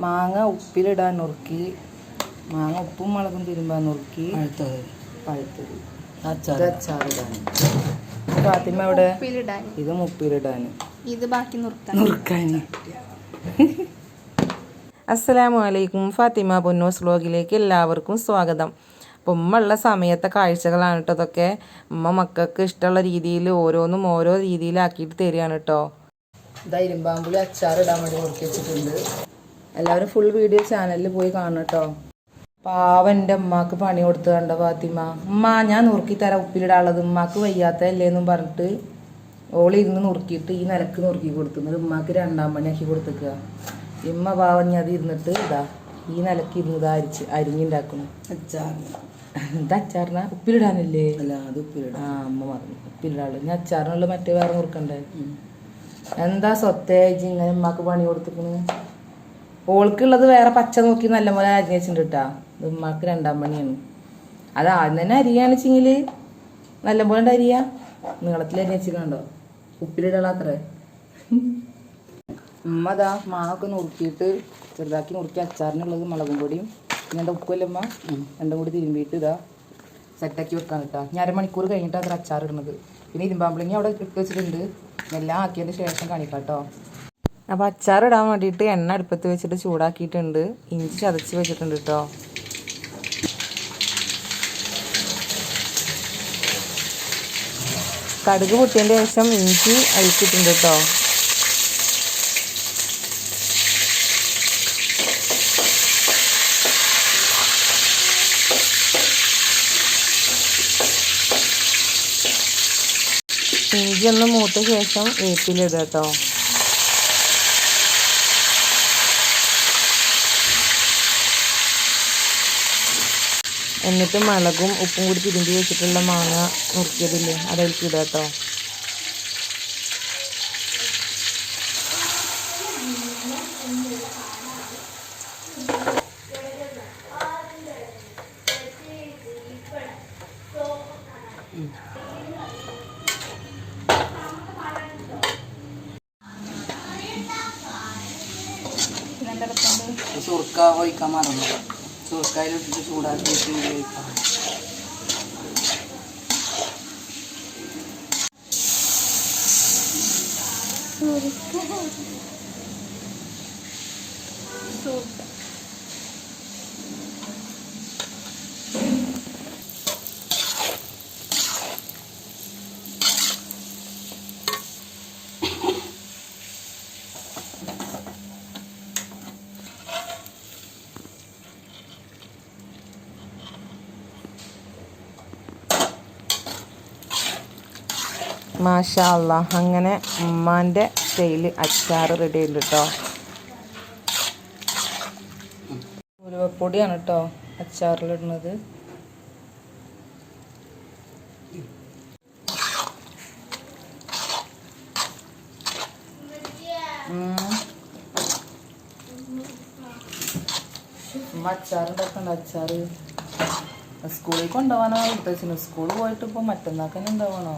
മാങ്ങ ഉപ്പിലിടാൻ നുറുക്കി, മാങ്ങ ഉപ്പും മുളകും തിരുമ്പാൻ നുറുക്കി, പഴുത്തത് അച്ചാറിടാൻ. ഫാത്തിമ ഇവിടെ ഇത് ഉപ്പിലിടാൻ, ഇത് ബാക്കി നുറുക്കാൻ. അസ്സലാമു അലൈക്കും. ഫാത്തിമ പൊന്നൂസ് വ്ലോഗിലേക്ക് എല്ലാവർക്കും സ്വാഗതം. അപ്പം ഉമ്മ ഉള്ള സമയത്തെ കാഴ്ചകളാണ് കേട്ടോ ഇതൊക്കെ. ഉമ്മ മക്കൾക്ക് ഇഷ്ടമുള്ള രീതിയിൽ ഓരോന്നും ഓരോ രീതിയിലാക്കിയിട്ട് തരികയാണ് കേട്ടോ. ഇതാ ഇരുമ്പാമ്പുളി അച്ചാറിടാൻ വേണ്ടി നുറുക്കി വെച്ചിട്ടുണ്ട്. എല്ലാവരും ഫുൾ വീഡിയോ ചാനലിൽ പോയി കാണണം കേട്ടോ. പാവം എൻ്റെ ഉമ്മാക്ക് പണി കൊടുത്ത് കണ്ട ഫാത്തിമ. ഉമ്മ ഞാൻ നുറുക്കി തരാം ഉപ്പിലിടാനുള്ളത്, ഉമ്മാക്ക് വയ്യാത്തല്ലേന്നും പറഞ്ഞിട്ട് ഓളിരുന്ന് നുറുക്കിയിട്ട് ഈ നിലക്ക് നുറുക്കി കൊടുക്കുന്നത് ഉമ്മാക്ക് രണ്ടാം പണിയാക്കി കൊടുത്തേക്കുക. ഇമ്മ പാവം ഞാൻ അത് ഇരുന്നിട്ട് ഇതാ ഈ നിലക്ക് ഇരുന്ന് ഇതാ അരിഞ്ഞുണ്ടാക്കണം. എന്താ അച്ചാറിനാ ഉപ്പിലിടാനല്ലേ? അല്ല അത് ഉപ്പിലിടാ. അമ്മ പറഞ്ഞു ഉപ്പിലിടാനുള്ളത്. ഞാൻ അച്ചാറിനുള്ള മറ്റേ വേറെ മുറുക്കണ്ടേ. എന്താ സ്വത്തേജ് ഇങ്ങനെ ഉമ്മാക്ക് പണി കൊടുത്തിക്കണ്. ഓൾക്കുള്ളത് വേറെ പച്ച നോക്കി നല്ലപോലെ അരിഞ്ഞ് വെച്ചിട്ടുണ്ട് കേട്ടാ. ഇത് ഉമ്മാക്ക് രണ്ടാം പണിയാണ്. അത് ആദ്യം തന്നെ അരിയാന്ന് വെച്ചെങ്കിൽ നല്ലപോലെ അരിയാ നീളത്തിൽ അരിഞ്ഞ് വെച്ചിട്ടുണ്ടോ. ഉപ്പിലിടാത്രേ. ഉമ്മ അതാ മാങ്ങൊക്കെ നുറുക്കിയിട്ട് ചെറുതാക്കി നുറുക്കി അച്ചാറിനുള്ളത് മുളകും പൊടിയും പിന്നെ ഉപ്പല്ലേ ഉമ്മ രണ്ടും കൂടി തിരുമ്പിയിട്ട് ഇതാ സെറ്റാക്കി വെക്കാൻ കേട്ടോ. ഞാൻ അരമണിക്കൂർ കഴിഞ്ഞിട്ട് അത്ര അച്ചാർ ഇടുന്നത്. പിന്നെ ഇരുമ്പാമ്പുളിങ്ങി അവിടെ ഇട്ട് വെച്ചിട്ടുണ്ട്. എല്ലാം ആക്കിയതിന് ശേഷം കാണിക്കാം കേട്ടോ. അപ്പോൾ അച്ചാർ ഇടാൻ വേണ്ടിയിട്ട് എണ്ണ അടുപ്പത്ത് വെച്ചിട്ട് ചൂടാക്കിയിട്ടുണ്ട്. ഇഞ്ചി ചതച്ച് വെച്ചിട്ടുണ്ട് കേട്ടോ. കടുക് പൊട്ടിയതിൻ്റെ ശേഷം ഇഞ്ചി അഴിച്ചിട്ടുണ്ട് കേട്ടോ. ഇഞ്ചി ഒന്ന് മൂത്ത ശേഷം വേപ്പിലിടുക കേട്ടോ. എന്നിട്ട് മുളകും ഉപ്പും കൂടി തിരുമ്പി വെച്ചിട്ടുള്ള മാങ്ങ നുറുക്കിയതില്ലേ അതിലേക്ക് ഇടുക കേട്ടോ. സുർക്ക ഒഴിക്കാൻ മറന്നു. സുർക്കയിലിട്ടിട്ട് ചൂടാക്കിയിട്ട് ഒഴിക്കാം. മാഷാ അല്ലാ, അങ്ങനെ ഉമ്മാൻ്റെ സ്റ്റൈല് അച്ചാർ റെഡി ആയിട്ടുണ്ട് കേട്ടോ. ഉലുവപ്പൊടിയാണ് കേട്ടോ അച്ചാറിലിടുന്നത്. അച്ചാറുണ്ടാക്കണ്ട. അച്ചാറ് സ്കൂളിൽ കൊണ്ടുപോകാനോ ഉദ്ദേശിച്ചു. സ്കൂളിൽ പോയിട്ട് ഇപ്പോൾ മറ്റന്നാക്കന്നെ ഉണ്ടാവണോ.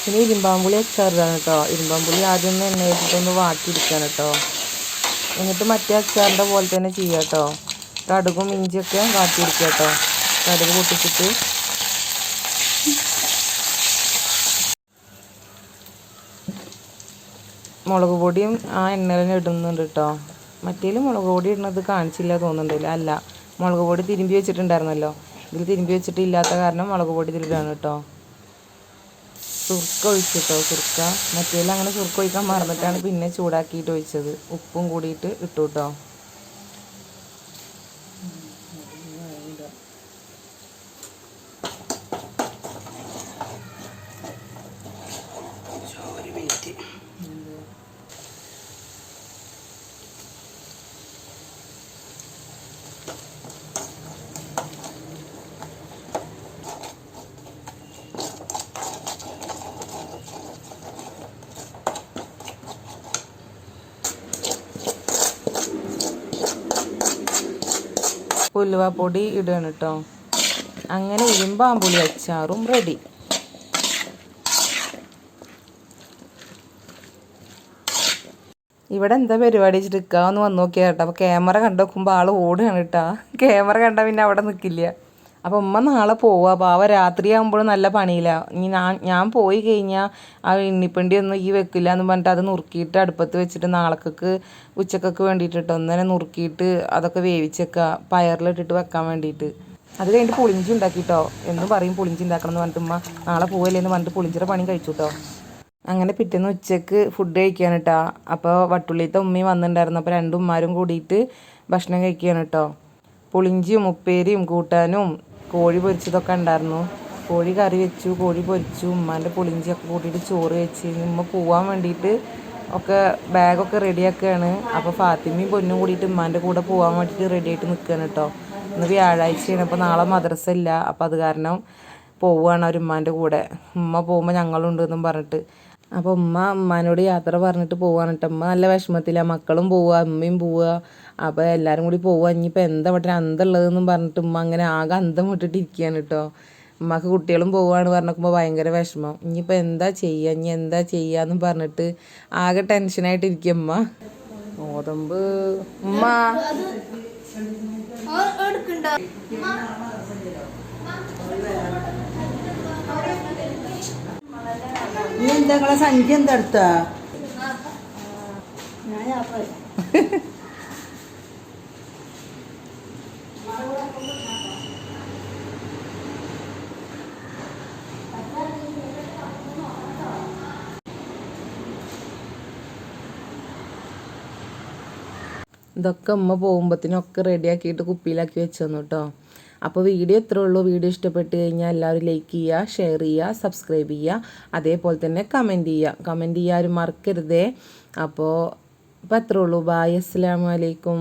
പിന്നെ ഇരുമ്പാമ്പുളി അച്ചാറിടാണ് കേട്ടോ. ഇരുമ്പാമ്പുളി ആദ്യം ഒന്ന് എണ്ണ വെച്ചിട്ടൊന്ന് വാട്ടിയെടുക്കാണ് കേട്ടോ. എന്നിട്ട് മറ്റേ അച്ചാറിൻ്റെ പോലെ തന്നെ ചെയ്യാം കേട്ടോ. കടുകും ഇഞ്ചിയൊക്കെ വാട്ടിയെടുക്കുക കേട്ടോ. കടുക് പൊട്ടിച്ചിട്ട് മുളക് പൊടിയും ആ എണ്ണയിൽ ഇടുന്നുണ്ട് കേട്ടോ. മറ്റേലും മുളക് പൊടി ഇടുന്നത് കാണിച്ചില്ല തോന്നുന്നുണ്ടല്ലോ. അല്ല, മുളക് പൊടി തിരുമ്പി വെച്ചിട്ടുണ്ടായിരുന്നല്ലോ. ഇതിൽ തിരുമ്പി വെച്ചിട്ടില്ലാത്ത കാരണം മുളക് പൊടി ഇതിലിടാണ് കേട്ടോ. സുർക്ക ഒഴിച്ചു കേട്ടോ. സുർക്ക മറ്റേലും അങ്ങനെ സുർക്ക ഒഴിക്കാൻ മറന്നിട്ടാണ് പിന്നെ ചൂടാക്കിയിട്ട് ഒഴിച്ചത്. ഉപ്പും കൂടിയിട്ട് ഇട്ടു കേട്ടോ. ഉലുവപ്പൊടി ഇടുകയാണ് കേട്ടോ. അങ്ങനെ ഇരുമ്പാമ്പുളി അച്ചാറും റെഡി. ഇവിടെ എന്താ പരിപാടി വെച്ചിട്ട് ഇക്കാന്ന് വന്ന് നോക്കിയാ കേട്ടോ. അപ്പോൾ ക്യാമറ കണ്ടു നോക്കുമ്പോൾ ആൾ ഓടുകയാണ് കേട്ടോ. ക്യാമറ കണ്ടാൽ പിന്നെ അവിടെ നിൽക്കില്ല. അപ്പോൾ ഉമ്മ നാളെ പോവുക. പാവ രാത്രിയാകുമ്പോഴും നല്ല പണിയില്ല. ഇനി ഞാൻ പോയി കഴിഞ്ഞാൽ ആ എണ്ണിപ്പണ്ടി ഒന്നും ഈ വെക്കില്ല എന്ന് പറഞ്ഞിട്ട് അത് നുറുക്കിയിട്ട് അടുപ്പത്ത് വെച്ചിട്ട് നാളേക്ക് ഉച്ചക്കൊക്കെ വേണ്ടിയിട്ട് ഒന്നനെ നുറുക്കിയിട്ട് അതൊക്കെ വേവിച്ചേക്കുക, പയറിലിട്ടിട്ട് വെക്കാൻ വേണ്ടിയിട്ട്. അത് കഴിഞ്ഞിട്ട് പുളിഞ്ചി ഉണ്ടാക്കിട്ടോ. എന്നും പറയും പുളിഞ്ചി ഉണ്ടാക്കണം എന്ന് പറഞ്ഞിട്ട് ഉമ്മ നാളെ പോവല്ലേ എന്ന് പറഞ്ഞിട്ട് പുളിഞ്ചിയുടെ പണി കഴിച്ചു കേട്ടോ. അങ്ങനെ പിറ്റേന്ന് ഉച്ചക്ക് ഫുഡ് കഴിക്കുകയാണ് കേട്ടോ. അപ്പോൾ വട്ടുള്ളിത്തെ ഉമ്മയും വന്നിട്ടുണ്ടായിരുന്നു. അപ്പോൾ രണ്ടും ഉമ്മാരും കൂടിയിട്ട് ഭക്ഷണം കഴിക്കുകയാണ് കേട്ടോ. പുളിഞ്ചിയും ഉപ്പേരിയും കൂട്ടാനും കോഴി പൊരിച്ചതൊക്കെ ഉണ്ടായിരുന്നു. കോഴി കറി വെച്ചു, കോഴി പൊരിച്ചു, ഉമ്മാൻ്റെ പുളിഞ്ചിയൊക്കെ കൂട്ടിയിട്ട് ചോറ് വെച്ച് ഉമ്മ പോവാൻ വേണ്ടിയിട്ട് ഒക്കെ ബാഗൊക്കെ റെഡിയാക്കുകയാണ്. അപ്പോൾ ഫാത്തിമയും പൊന്നും കൂടിയിട്ട് ഉമ്മാൻ്റെ കൂടെ പോകാൻ വേണ്ടിയിട്ട് റെഡി ആയിട്ട് നിൽക്കുകയാണ് കേട്ടോ. ഇന്ന് വ്യാഴാഴ്ചയാണ്. അപ്പോൾ നാളെ മദ്രസ ഇല്ല. അപ്പോൾ അത് കാരണം പോവുകയാണ് അവർ ഉമ്മാൻ്റെ കൂടെ. ഉമ്മ പോകുമ്പോൾ ഞങ്ങളുണ്ടെന്നും പറഞ്ഞിട്ട്. അപ്പോൾ ഉമ്മാനോട് യാത്ര പറഞ്ഞിട്ട് പോവാണ് കേട്ടോ. ഉമ്മ നല്ല വിഷമത്തിലാണ്. മക്കളും പോവുക, ഉമ്മയും പോവുക. അപ്പോൾ എല്ലാവരും കൂടി പോവുക. ഇനിയിപ്പോൾ എന്താ പറ്റുക അന്തമുള്ളതെന്നും പറഞ്ഞിട്ട് ഉമ്മ അങ്ങനെ ആകെ അന്തം വിട്ടിട്ട് ഇരിക്കുകയാണ് കേട്ടോ. ഉമ്മക്ക് കുട്ടികളും പോവുകയാണ് പറഞ്ഞപ്പോൾ ഭയങ്കര വിഷമം. ഇനിയിപ്പോൾ എന്താ ചെയ്യുക, ഇനി എന്താ ചെയ്യാന്നും പറഞ്ഞിട്ട് ആകെ ടെൻഷനായിട്ട് ഇരിക്കുക ഉമ്മ. ഗോതമ്പ് ഉമ്മ നീ എന്താ സംഖ്യ എന്താ എടുത്താ? ഇതൊക്കെ ഉമ്മ പോകുമ്പോഴത്തേനൊക്കെ റെഡിയാക്കിയിട്ട് കുപ്പിയിലാക്കി വെച്ച് തന്നു കേട്ടോ. അപ്പോൾ വീഡിയോ ഇത്രേ ഉള്ളൂ. വീഡിയോ ഇഷ്ടപ്പെട്ട് കഴിഞ്ഞാൽ എല്ലാവരും ലൈക്ക് ചെയ്യുക, ഷെയർ ചെയ്യുക, സബ്സ്ക്രൈബ് ചെയ്യുക, അതേപോലെ തന്നെ കമൻറ്റ് ചെയ്യുക. കമൻറ്റ് ചെയ്യാനും മറക്കരുതേ. അപ്പോൾ അത്രേ ഉള്ളൂ. ബായ്, അസ്സലാമു അലൈക്കും.